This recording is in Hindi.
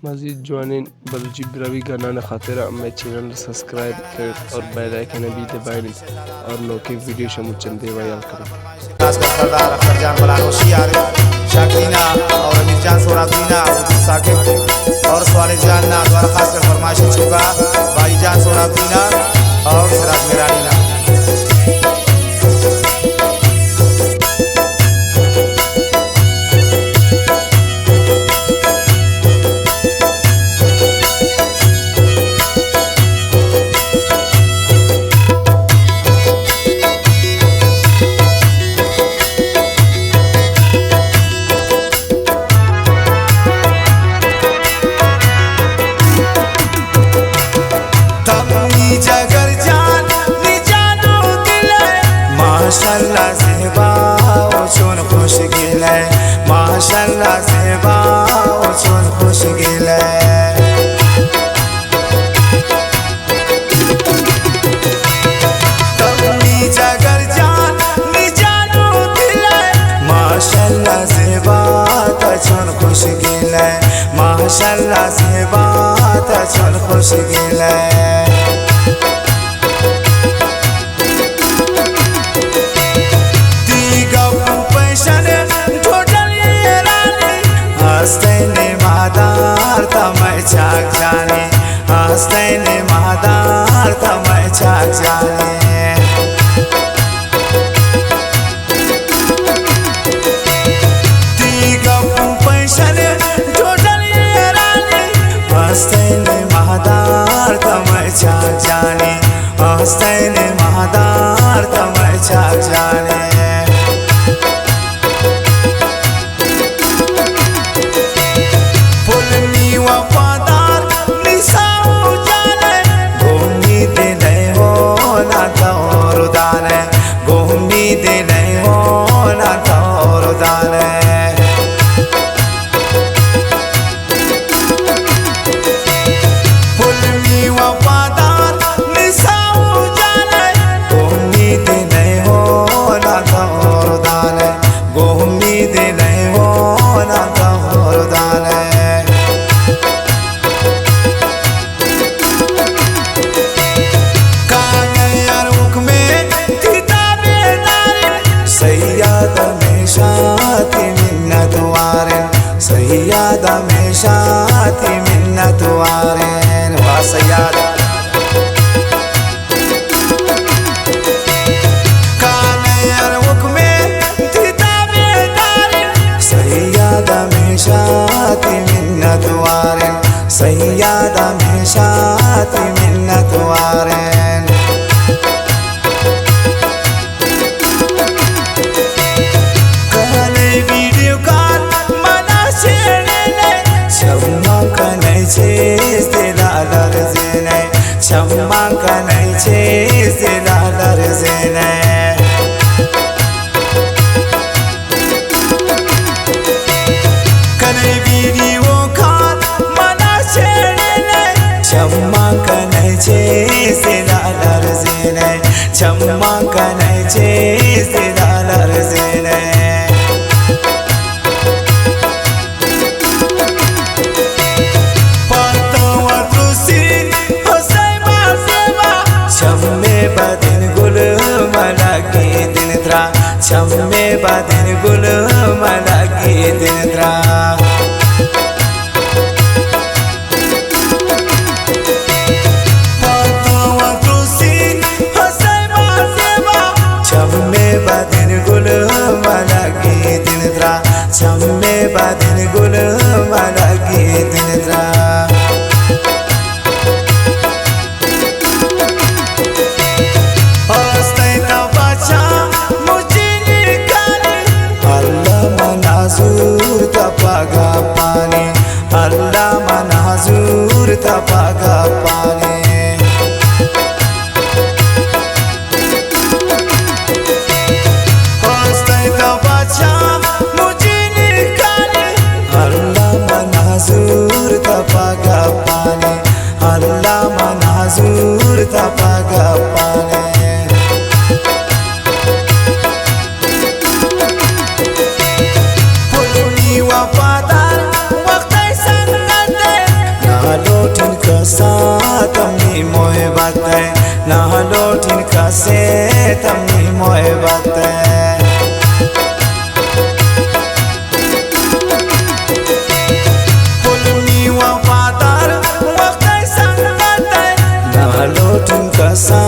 मज़ीद जवानीन बलूची ब्रवी गाना खातिर मैं चैनल सब्सक्राइब कर और बेल आइकन भी दबाएं और नोके वीडियो शमू चंदे वायल करें। खासकर सरदार अख्तर जान बलानोशी शाकीना और मिर्जान सोराबीना साकिब और सवाल जान द्वारा खासकर फरमाइश चुका भाईजान सोराबीना और सिराज मेरानीना। माशाअल्लाह सेवा चुन खुश गिले माशाअल्लाह सेवा चुन खुश गिले तमनी जगर जान निजानो दिले माशाअल्लाह सेवा चुन खुश गिले माशाअल्लाह सेवा चुन खुश गिले हस्तैने महादार तमय छाक जाने हस्तैने महादार तमय छाक जाने तीगपु पैशन टोटल ये रानी हस्तैने महादार तमय छाक जाने हस्तैने महादार तमय छाक जाने सैयद हमेशाती मिन्नत वारेन वा सैयद कानयर हुक्मे किताबेदार सैयद हमेशाती मिन्नत वारेन सैयद हमेशाती मिन्नत Warren Çamma kanay çizdi dağlar zine Kanay video kan mana çeyrene Çamma kanay çizdi dağlar zine Çamma kanay çizdi dağlar zine चम्मे बदन गुल मलकी दिनद्रा चम्मे बदन गुल मलकी दिनद्रा चम्मे बदन गुल मलकी दिनद्रा तपागा पानी अल्लाह मनाजूर तपागा पानी हस्ते तबाचा मुझे निकाले अल्लाह मनाजूर तपागा पानी अल्लाह मनाजूर तपागा पानी वफादार वक्त संगत कसा तमनी मोए बाते ना लोटिन कसे तमनी मोए बाते कुलनी वफादार वक्त संगते ना लोटिन कसा